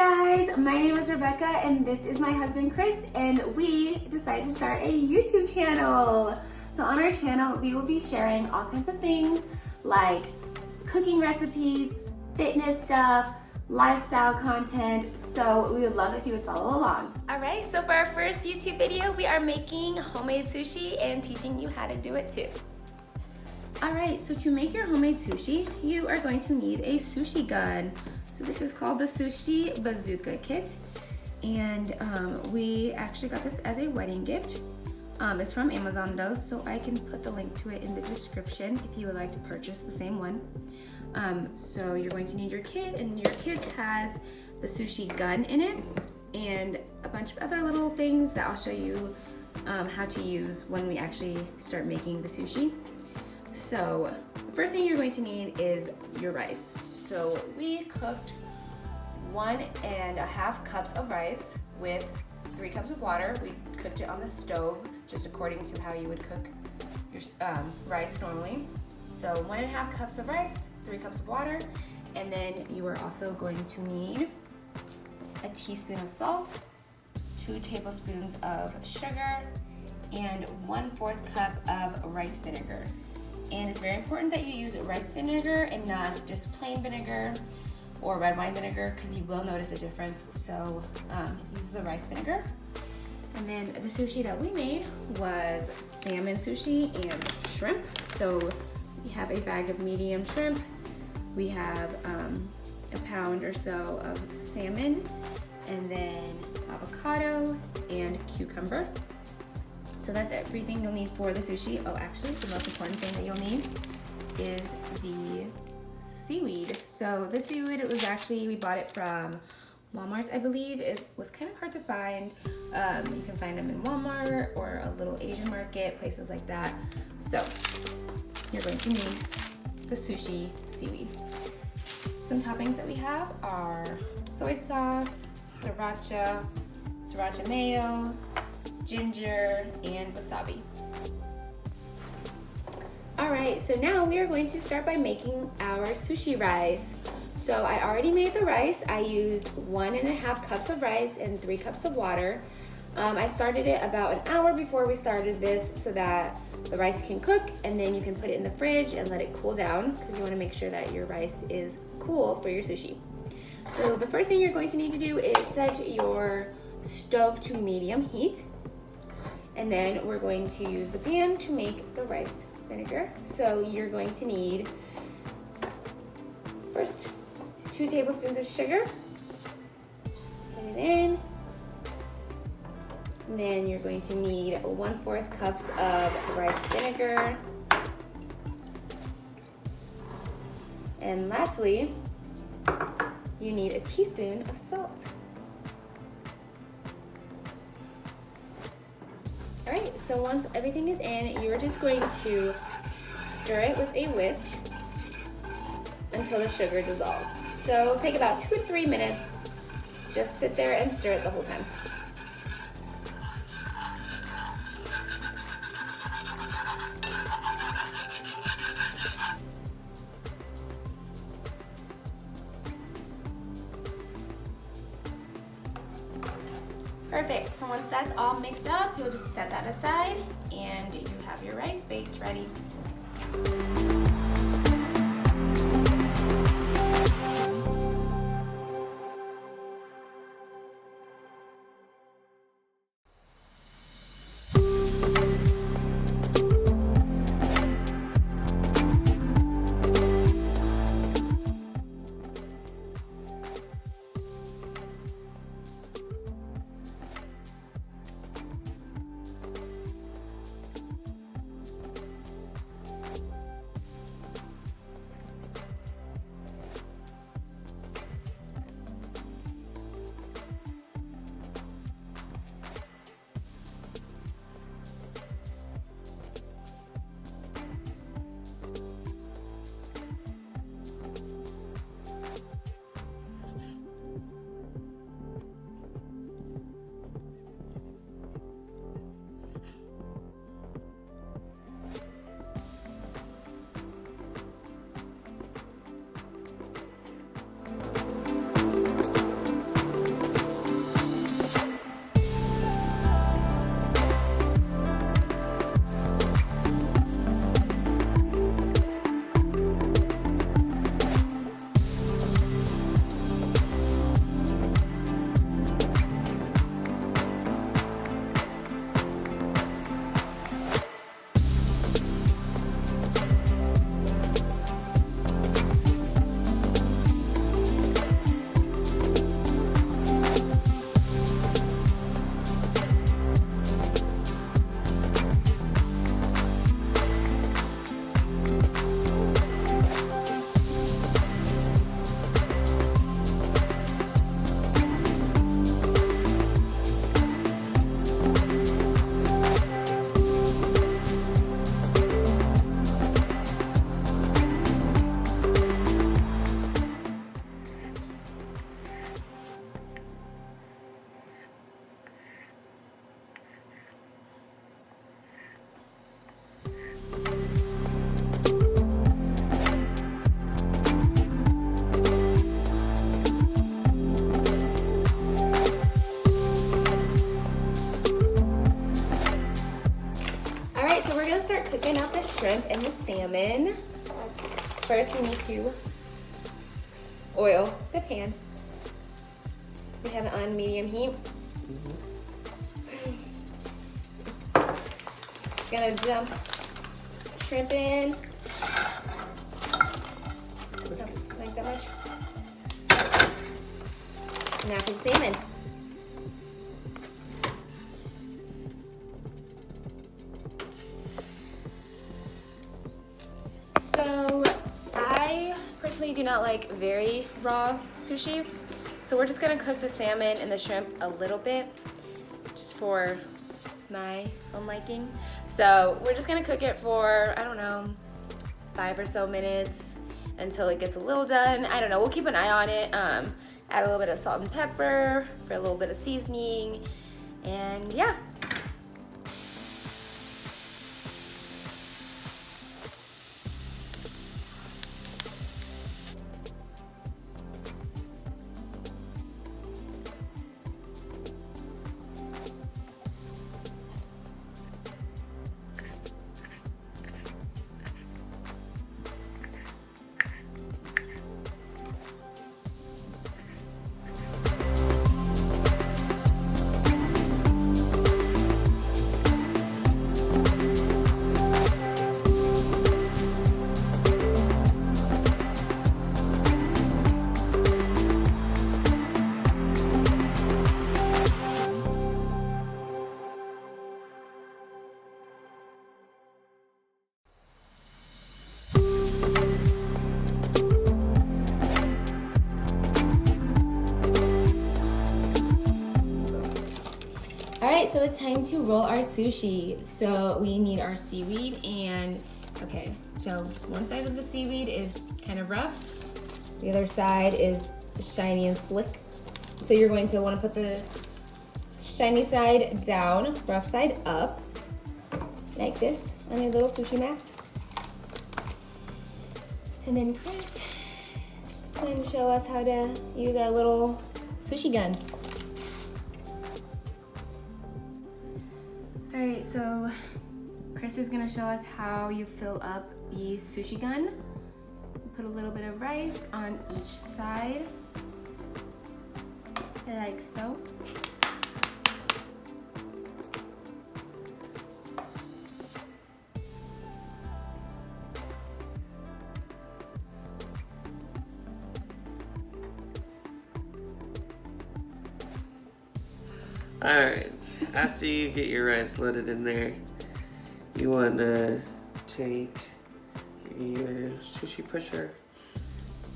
guys, my name is Rebecca and this is my husband Chris, and we decided to start a YouTube channel. So on our channel we will be sharing all kinds of things like cooking recipes, fitness stuff, lifestyle content, so we would love if you would follow along. Alright, so for our first YouTube video we are making homemade sushi and teaching you how to do it too. Alright, so to make your homemade sushi, you are going to need a sushi gun. So this is called the Sushi Bazooka Kit, and we actually got this as a wedding gift. It's from Amazon though, so I can put the link to it in the description if you would like to purchase the same one. So you're going to need your kit, and your kit has the sushi gun in it and a bunch of other little things that I'll show you how to use when we actually start making the sushi. So the first thing you're going to need is your rice. So we cooked 1.5 cups of rice with 3 cups of water. We cooked it on the stove, just according to how you would cook your rice normally. So 1.5 cups of rice, 3 cups of water, and then you are also going to need a teaspoon of salt, 2 tablespoons of sugar, and 1/4 cup of rice vinegar. And it's very important that you use rice vinegar and not just plain vinegar or red wine vinegar, because you will notice a difference. So use the rice vinegar. And then the sushi that we made was salmon sushi and shrimp. So we have a bag of medium shrimp. We have a pound or so of salmon, and then avocado and cucumber. So that's everything you'll need for the sushi. Oh, actually, the most important thing that you'll need is the seaweed. So the seaweed, it was actually, we bought it from Walmart, I believe. It was kind of hard to find. You can find them in Walmart or a little Asian market, places like that. So you're going to need the sushi seaweed. Some toppings that we have are soy sauce, sriracha mayo, ginger, and wasabi. Alright, so now we are going to start by making our sushi rice. So I already made the rice. I used 1.5 cups of rice and 3 cups of water. I started it about an hour before we started this so that the rice can cook, and then you can put it in the fridge and let it cool down, because you want to make sure that your rice is cool for your sushi. So the first thing you're going to need to do is set your stove to medium heat. And then we're going to use the pan to make the rice vinegar. So you're going to need first 2 tablespoons of sugar. Put it in. And then you're going to need 1/4 cups of rice vinegar. And lastly, you need a teaspoon of salt. Alright, so once everything is in, you're just going to stir it with a whisk until the sugar dissolves. So it'll take about 2 to 3 minutes. Just sit there and stir it the whole time. Perfect, so once that's all mixed up, you'll just set that aside and you have your rice base ready. shrimp and the salmon. First, you need to oil the pan. We have it on medium heat. Just gonna dump shrimp in. Like that much. Now for the salmon. So I personally do not like very raw sushi. So we're just gonna cook the salmon and the shrimp a little bit, just for my own liking. So we're just gonna cook it for, I don't know, 5 or so minutes until it gets a little done. I don't know, we'll keep an eye on it. Add a little bit of salt and pepper for a little bit of seasoning, and yeah. Alright, so it's time to roll our sushi. So we need our seaweed and, okay, so one side of the seaweed is kind of rough. The other side is shiny and slick. So you're going to want to put the shiny side down, rough side up, like this on your little sushi mat. And then Chris is going to show us how to use our little sushi gun. Alright, so Chris is gonna show us how you fill up the sushi gun. Put a little bit of rice on each side, like so. Alright, after you get your rice loaded in there, you want to take your sushi pusher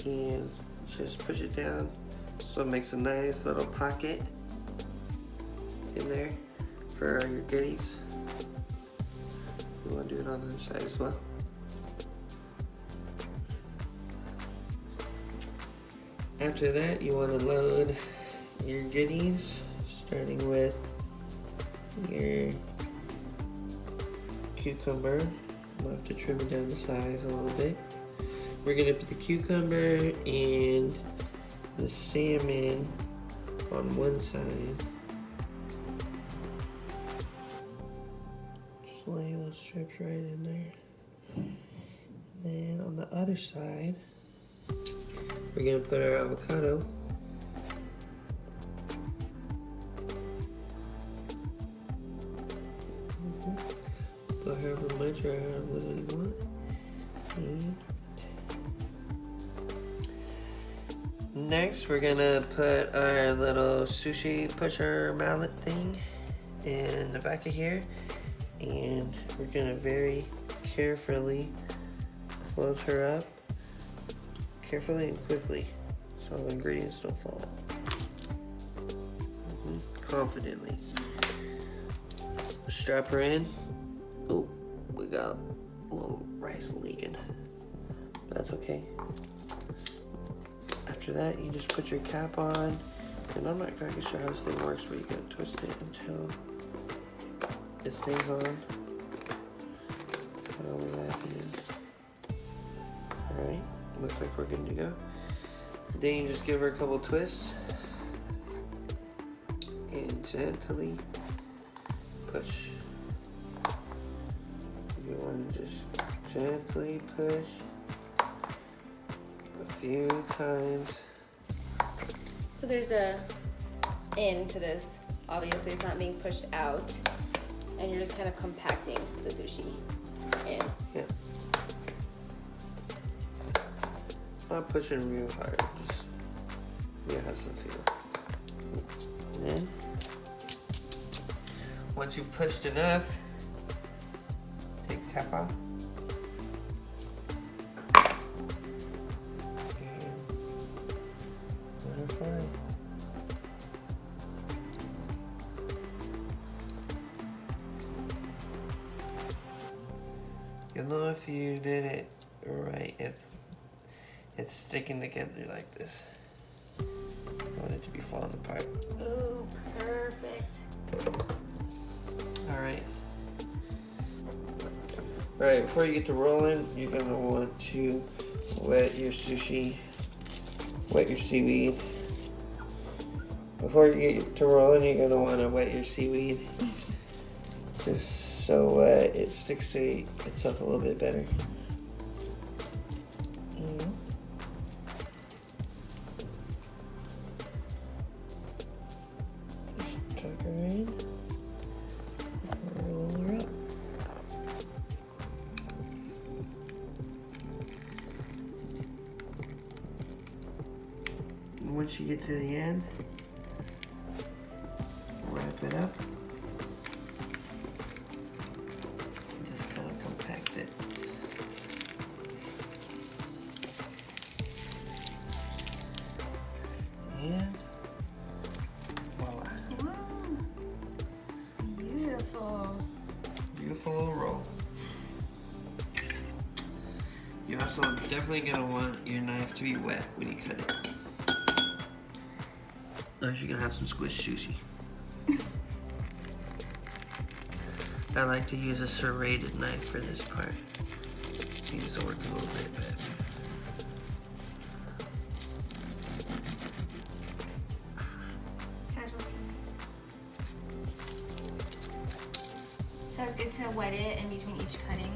and just push it down so it makes a nice little pocket in there for your goodies. You want to do it on the other side as well. After that, you want to load your goodies, starting with your cucumber. We'll have to trim it down the size a little bit. We're gonna put the cucumber and the salmon on one side. Just lay those strips right in there. And then on the other side, we're gonna put our avocado. Put however much or however little you want. And next, we're gonna put our little sushi pusher mallet thing in the back of here, and we're gonna very carefully close her up, carefully and quickly, so the ingredients don't fall out. Confidently. Strap her in. Oh, we got a little rice leaking. That's okay. After that, you just put your cap on. And I'm not exactly sure how this thing works, but you gotta twist it until it stays on. However that is. Alright, looks like we're good to go. Then you just give her a couple twists. And gently push. You want to just Gently push a few times. So there's a end to this. Obviously it's not being pushed out. And you're just kind of compacting the sushi in. Yeah. Not pushing real hard, just yeah, have some feel. And then once you've pushed enough, take tap off. And let it fry. You'll know if you did it right if it's sticking together like this. I want it to be falling apart. Ooh, perfect. Alright. Alright, before you get to rolling, you're gonna want to wet your sushi, wet your seaweed. Before you get to rolling, you're gonna want to wet your seaweed. Just so it sticks to itself a little bit better. Just tuck her in. Roll her up. And once you get to the end, wrap it up. Just kind of compact it. And voila. Woo. Beautiful. Beautiful little roll. You're also definitely gonna want your knife to be wet when you cut it. Otherwise you're gonna have some squished sushi. I like to use a serrated knife for this part. Seems to work a little bit better. So it's good to wet it in between each cutting,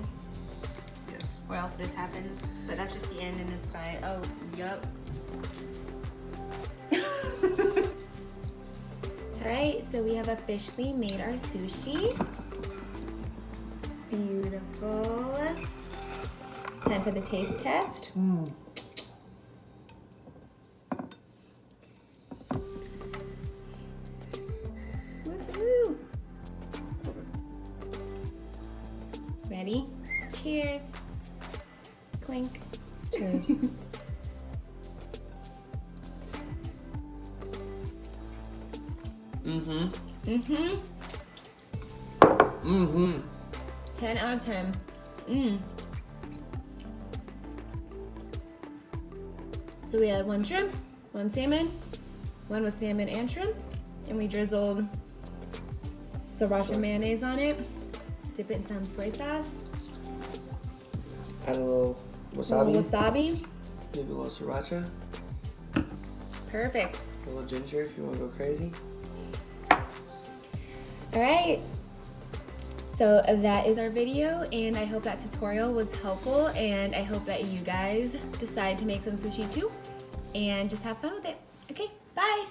Yes. or else this happens. But that's just the end and it's fine. Oh, yup. Alright, so we have officially made our sushi. Beautiful. Time for the taste test. Woohoo! Ready? Cheers. Clink. Cheers. Mm-hmm. 10 out of 10. So we had one shrimp, one salmon, one with salmon and shrimp, and we drizzled sriracha mayonnaise on it. Dip it in some soy sauce. Add a little A wasabi. little wasabi. Maybe a little sriracha. Perfect. A little ginger if you want to go crazy. All right. So that is our video, and I hope that tutorial was helpful, and I hope that you guys decide to make some sushi too, and just have fun with it. Okay, bye.